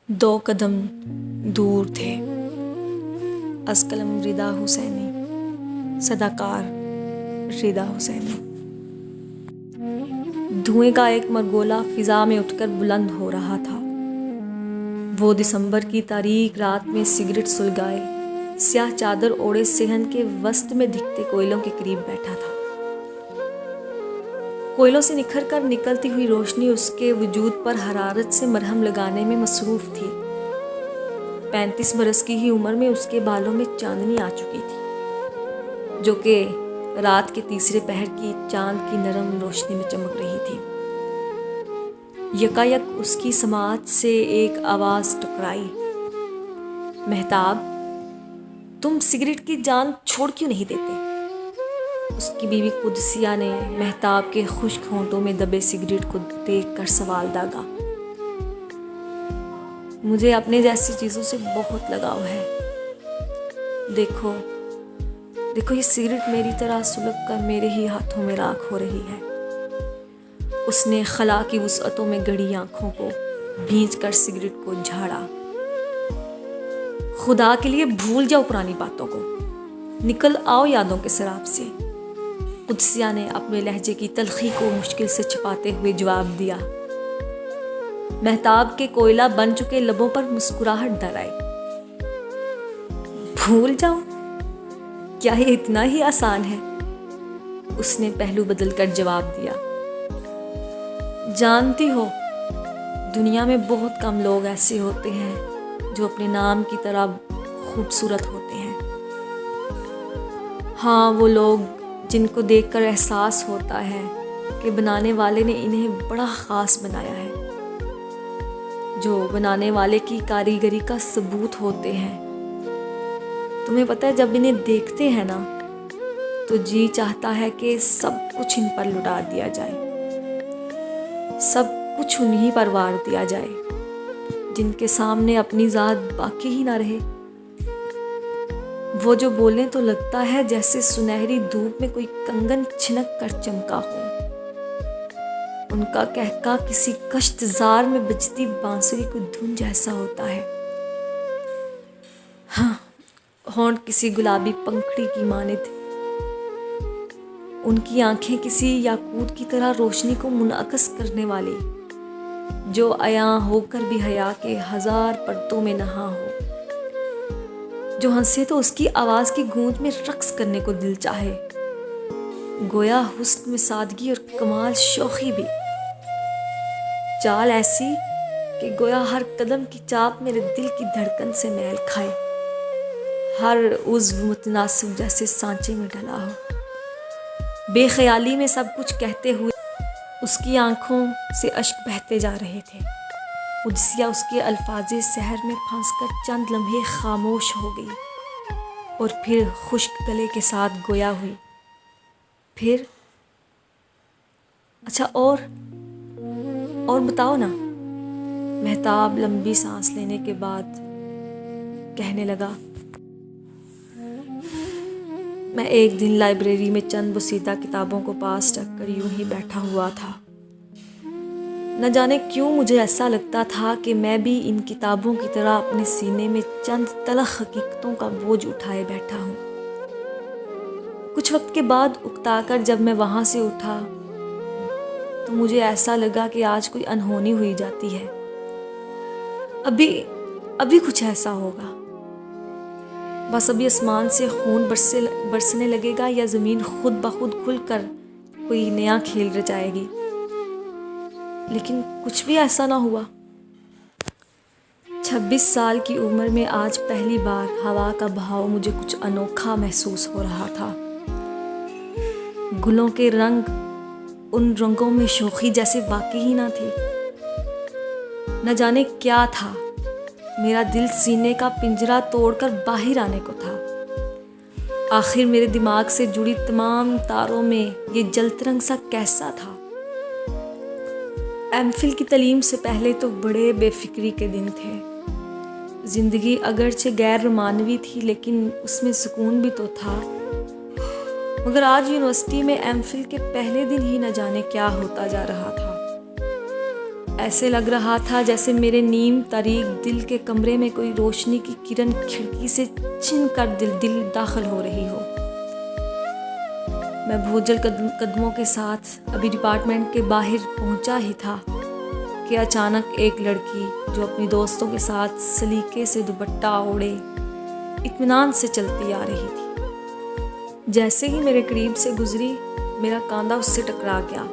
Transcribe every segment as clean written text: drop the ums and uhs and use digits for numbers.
دو قدم دور تھے از قلم رضا حسینی، صداکار رضا حسینی۔ دھوئیں کا ایک مرگولہ فضا میں اٹھ کر بلند ہو رہا تھا۔ وہ دسمبر کی تاریک رات میں سگریٹ سلگائے، سیاہ چادر اوڑے صحن کے وسط میں دکھتے کوئلوں کے قریب بیٹھا تھا۔ کوئلوں سے نکھر کر نکلتی ہوئی روشنی اس کے وجود پر حرارت سے مرہم لگانے میں مصروف تھی۔ 35 برس کی ہی عمر میں اس کے بالوں میں چاندنی آ چکی تھی، جو کہ رات کے تیسرے پہر کی چاند کی نرم روشنی میں چمک رہی تھی۔ یکایک اس کی سماعت سے ایک آواز ٹکرائی، مہتاب، تم سگریٹ کی جان چھوڑ کیوں نہیں دیتے؟ اس کی بیوی قدسیہ نے مہتاب کے خشک ہونٹوں میں دبے سگریٹ کو دیکھ کر سوال داغا۔ مجھے اپنے جیسی چیزوں سے بہت لگاؤ ہے۔ دیکھو یہ سگریٹ میری طرح سلگ کر میرے ہی ہاتھوں میں راکھ ہو رہی ہے۔ اس نے خلا کی وسعتوں میں گڑی آنکھوں کو بھینچ کر سگریٹ کو جھاڑا۔ خدا کے لیے بھول جاؤ پرانی باتوں کو، نکل آؤ یادوں کے سراب سے، قدسیہ نے اپنے لہجے کی تلخی کو مشکل سے چھپاتے ہوئے جواب دیا۔ مہتاب کے کوئلہ بن چکے لبوں پر مسکراہٹ در آئی۔ بھول جاؤں؟ کیا یہ اتنا ہی آسان ہے؟ اس نے پہلو بدل کر جواب دیا۔ جانتی ہو، دنیا میں بہت کم لوگ ایسے ہوتے ہیں جو اپنے نام کی طرح خوبصورت ہوتے ہیں۔ ہاں، وہ لوگ جن کو دیکھ کر احساس ہوتا ہے کہ بنانے والے نے انہیں بڑا خاص بنایا ہے، جو بنانے والے کی کاریگری کا ثبوت ہوتے ہیں۔ تمہیں پتہ ہے، جب انہیں دیکھتے ہیں نا تو جی چاہتا ہے کہ سب کچھ ان پر لٹا دیا جائے، سب کچھ انہی پر وار دیا جائے، جن کے سامنے اپنی ذات باقی ہی نہ رہے۔ وہ جو بولیں تو لگتا ہے جیسے سنہری دھوپ میں کوئی کنگن چھنک کر چمکا ہو۔ ان کا کہکا کسی کشت زار میں بجتی بانسری کی دھن جیسا ہوتا ہے۔ ہاں، ہونٹ کسی گلابی پنکھڑی کی مانند، ان کی آنکھیں کسی یاقوت کی طرح روشنی کو منعکس کرنے والی، جو عیاں ہو کر بھی حیا کے ہزار پردوں میں نہا ہو۔ جو ہنسے تو اس کی آواز کی گونج میں رقص کرنے کو دل چاہے، گویا حسن میں سادگی اور کمال شوخی بھی، چال ایسی کہ گویا ہر قدم کی چاپ میرے دل کی دھڑکن سے میل کھائے، ہر عضو متناسب جیسے سانچے میں ڈلا ہو۔ بے خیالی میں سب کچھ کہتے ہوئے اس کی آنکھوں سے اشک بہتے جا رہے تھے۔ قدسیہ اس کے الفاظ سحر میں پھنس کر چند لمحے خاموش ہو گئی اور پھر خشک گلے کے ساتھ گویا ہوئی۔ پھر اچھا، اور بتاؤ نا۔ مہتاب لمبی سانس لینے کے بعد کہنے لگا، میں ایک دن لائبریری میں چند بوسیدہ کتابوں کو پاس رکھ کر یوں ہی بیٹھا ہوا تھا۔ نہ جانے کیوں مجھے ایسا لگتا تھا کہ میں بھی ان کتابوں کی طرح اپنے سینے میں چند تلخ حقیقتوں کا بوجھ اٹھائے بیٹھا ہوں۔ کچھ وقت کے بعد اکتا کر جب میں وہاں سے اٹھا تو مجھے ایسا لگا کہ آج کوئی انہونی ہوئی جاتی ہے، ابھی کچھ ایسا ہوگا، بس ابھی آسمان سے خون برسنے لگے گا یا زمین خود بخود کھل کر کوئی نیا کھیل رچائے گی، لیکن کچھ بھی ایسا نہ ہوا۔ 26 سال کی عمر میں آج پہلی بار ہوا کا بہاؤ مجھے کچھ انوکھا محسوس ہو رہا تھا۔ گلوں کے رنگ، ان رنگوں میں شوخی جیسے باقی ہی نہ تھی۔ نہ جانے کیا تھا، میرا دل سینے کا پنجرا توڑ کر باہر آنے کو تھا۔ آخر میرے دماغ سے جڑی تمام تاروں میں یہ جلترنگ سا کیسا تھا؟ ایم فل کی تعلیم سے پہلے تو بڑے بے فکری کے دن تھے۔ زندگی اگرچہ غیر رومانوی تھی لیکن اس میں سکون بھی تو تھا۔ مگر آج یونیورسٹی میں ایم فل کے پہلے دن ہی نہ جانے کیا ہوتا جا رہا تھا۔ ایسے لگ رہا تھا جیسے میرے نیم تاریک دل کے کمرے میں کوئی روشنی کی کرن کھڑکی سے چھن کر دل داخل ہو رہی ہو۔ میں بھوجل قدموں کے ساتھ ابھی ڈپارٹمنٹ کے باہر پہنچا ہی تھا کہ اچانک ایک لڑکی جو اپنی دوستوں کے ساتھ سلیقے سے دوپٹہ اوڑھے اطمینان سے چلتی آ رہی تھی، جیسے ہی میرے قریب سے گزری میرا کاندھا اس سے ٹکرا گیا،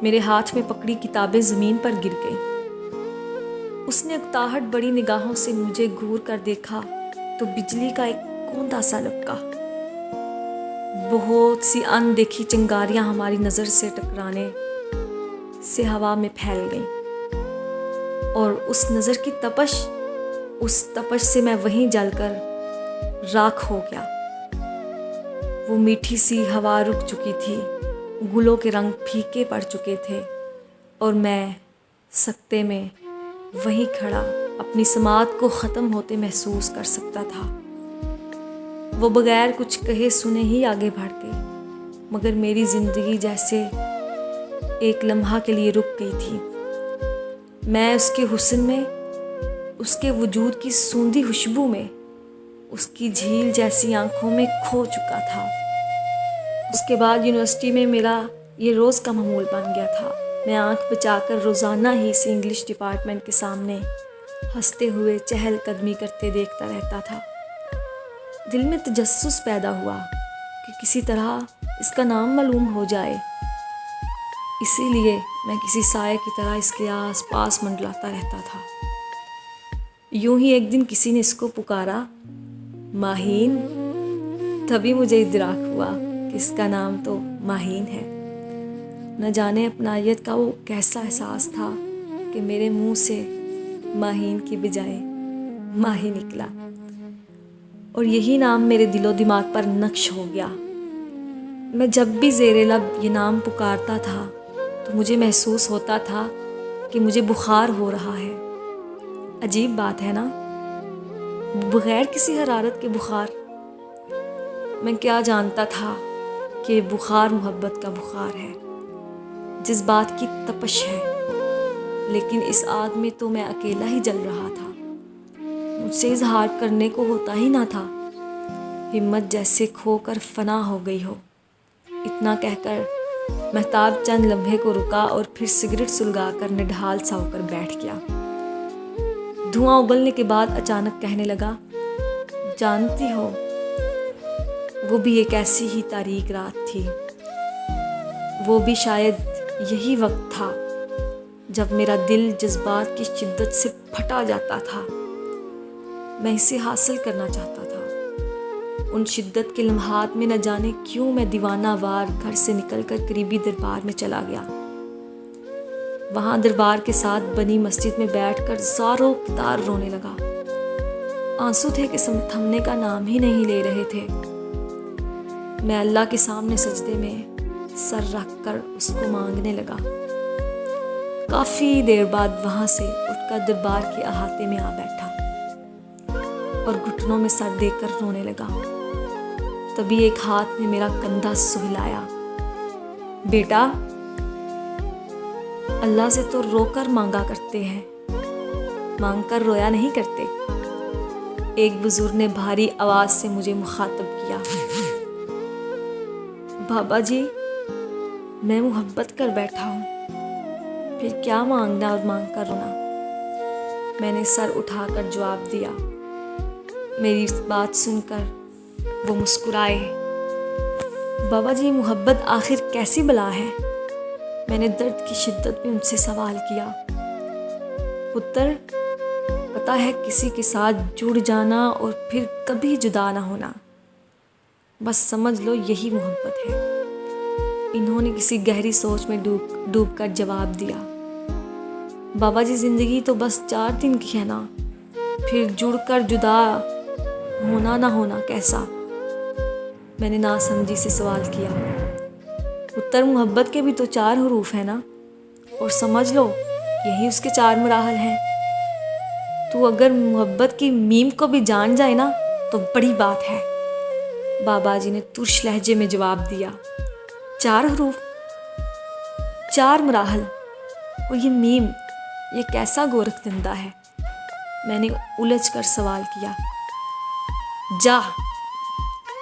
میرے ہاتھ میں پکڑی کتابیں زمین پر گر گئیں۔ اس نے اکتاہٹ بڑی نگاہوں سے مجھے گھور کر دیکھا تو بجلی کا ایک کوندا سا لپکا، بہت سی اندیکھی چنگاریاں ہماری نظر سے ٹکرانے سے ہوا میں پھیل گئیں، اور اس نظر کی اس تپش سے میں وہیں جل کر راکھ ہو گیا۔ وہ میٹھی سی ہوا رک چکی تھی، گلوں کے رنگ پھیکے پڑ چکے تھے، اور میں سکتے میں وہیں کھڑا اپنی سماعت کو ختم ہوتے محسوس کر سکتا تھا۔ وہ بغیر کچھ کہے سنے ہی آگے بڑھ گئی، مگر میری زندگی جیسے ایک لمحہ کے لیے رک گئی تھی۔ میں اس کے حسن میں، اس کے وجود کی سوندھی خوشبو میں، اس کی جھیل جیسی آنکھوں میں کھو چکا تھا۔ اس کے بعد یونیورسٹی میں میرا یہ روز کا معمول بن گیا تھا۔ میں آنکھ بچا کر روزانہ ہی سے انگلش ڈپارٹمنٹ کے سامنے ہنستے ہوئے چہل قدمی کرتے دیکھتا رہتا تھا۔ دل میں تجسس پیدا ہوا کہ کسی طرح اس کا نام معلوم ہو جائے، اسی لیے میں کسی سائے کی طرح اس کے آس پاس منڈلاتا رہتا تھا۔ یوں ہی ایک دن کسی نے اس کو پکارا، ماہین۔ تبھی مجھے ادراک ہوا کہ اس کا نام تو ماہین ہے۔ نہ جانے اپنائیت کا وہ کیسا احساس تھا کہ میرے منہ سے ماہین کی بجائے ماہی نکلا، اور یہی نام میرے دل و دماغ پر نقش ہو گیا۔ میں جب بھی زیر لب یہ نام پکارتا تھا تو مجھے محسوس ہوتا تھا کہ مجھے بخار ہو رہا ہے۔ عجیب بات ہے نا، بغیر کسی حرارت کے بخار۔ میں کیا جانتا تھا کہ بخار محبت کا بخار ہے، جذبات کی تپش ہے، لیکن اس آگ میں تو میں اکیلا ہی جل رہا تھا، مجھ سے اظہار کرنے کو ہوتا ہی نہ تھا۔ ہمت جیسے کھو کر فنا ہو گئی ہو۔ اتنا کہہ کر مہتاب چند لمحے کو رکا اور پھر سگریٹ سلگا کر نڈھال سا ہو کر بیٹھ گیا۔ دھواں اگلنے کے بعد اچانک کہنے لگا، جانتی ہو، وہ بھی ایک ایسی ہی تاریک رات تھی، وہ بھی شاید یہی وقت تھا جب میرا دل جذبات کی شدت سے پھٹا جاتا تھا۔ میں اسے حاصل کرنا چاہتا تھا۔ ان شدت کے لمحات میں نہ جانے کیوں میں دیوانہ وار گھر سے نکل کر قریبی دربار میں چلا گیا۔ وہاں دربار کے ساتھ بنی مسجد میں بیٹھ کر زاروں قطار رونے لگا۔ آنسو تھے کہ تھمنے کا نام ہی نہیں لے رہے تھے۔ میں اللہ کے سامنے سجدے میں سر رکھ کر اس کو مانگنے لگا۔ کافی دیر بعد وہاں سے اٹھ کر دربار کے احاطے میں آ بیٹھا اور گھٹنوں میں سر دے کر رونے لگا۔ تبھی ایک ہاتھ نے میرا کندھا سہلایا۔ بیٹا، اللہ سے تو رو کر مانگا کرتے ہیں، مانگ کر رویا نہیں کرتے، ایک بزرگ نے بھاری آواز سے مجھے مخاطب کیا۔ بابا جی، میں محبت کر بیٹھا ہوں، پھر کیا مانگنا اور مانگ کر رونا؟ میں نے سر اٹھا کر جواب دیا۔ میری بات سن کر وہ مسکرائے۔ بابا جی، محبت آخر کیسی بلا ہے؟ میں نے درد کی شدت میں ان سے سوال کیا۔ پتر، پتہ ہے کسی کے ساتھ جڑ جانا اور پھر کبھی جدا نہ ہونا، بس سمجھ لو یہی محبت ہے۔ انہوں نے کسی گہری سوچ میں ڈوب کر جواب دیا۔ بابا جی، زندگی تو بس 4 دن کی ہے نا، پھر جڑ کر جدا ہونا نہ ہونا کیسا؟ میں نے ناسمجھی سے سوال کیا۔ پتر، محبت کے بھی تو 4 حروف ہیں نا، اور سمجھ لو یہی اس کے 4 مراحل ہیں۔ تو اگر محبت کی میم کو بھی جان جائے نا تو بڑی بات ہے، بابا جی نے ترش لہجے میں جواب دیا۔ 4 حروف، 4 مراحل، اور یہ میم یہ کیسا گورکھ دندہ ہے؟ میں نے الجھ کر سوال کیا۔ جا،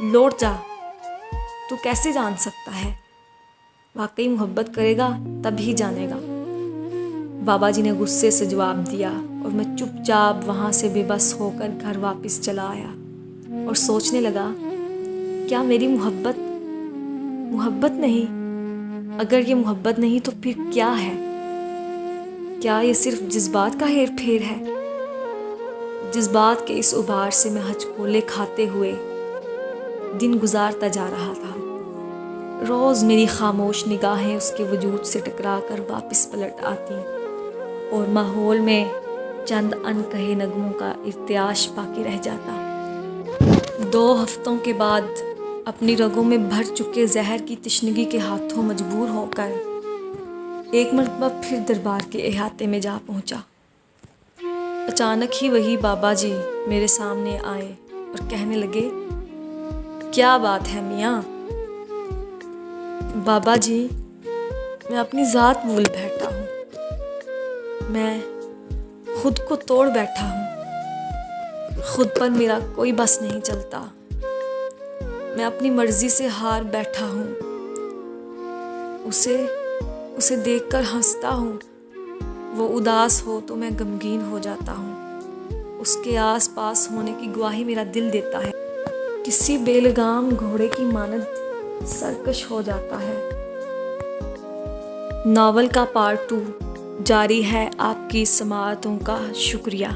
لوٹ جا، تو کیسے جان سکتا ہے؟ واقعی محبت کرے گا تب ہی جانے گا۔ بابا جی نے غصے سے جواب دیا اور میں چپ چاپ وہاں سے بے بس ہو کر گھر واپس چلا آیا اور سوچنے لگا، کیا میری محبت نہیں؟ اگر یہ محبت نہیں تو پھر کیا ہے؟ کیا یہ صرف جذبات کا ہیر پھیر ہے؟ جذبات کے اس ابھار سے میں ہچکولے کھاتے ہوئے دن گزارتا جا رہا تھا۔ روز میری خاموش نگاہیں اس کے وجود سے ٹکرا کر واپس پلٹ آتی اور ماحول میں چند ان کہے نغموں کا ارتعاش باقی رہ جاتا۔ 2 ہفتوں کے بعد اپنی رگوں میں بھر چکے زہر کی تشنگی کے ہاتھوں مجبور ہو کر ایک مرتبہ پھر دربار کے احاطے میں جا پہنچا۔ اچانک ہی وہی بابا جی میرے سامنے آئے اور کہنے لگے، کیا بات ہے میاں؟ بابا جی، میں اپنی ذات بھول بیٹھا ہوں، میں خود کو توڑ بیٹھا ہوں، خود پر میرا کوئی بس نہیں چلتا، میں اپنی مرضی سے ہار بیٹھا ہوں، اسے دیکھ کر ہنستا ہوں، وہ اداس ہو تو میں غمگین ہو جاتا ہوں، اس کے آس پاس ہونے کی گواہی میرا دل دیتا ہے، کسی بے لگام گھوڑے کی مانند سرکش ہو جاتا ہے۔ ناول کا پارٹ 2 جاری ہے۔ آپ کی سماعتوں کا شکریہ۔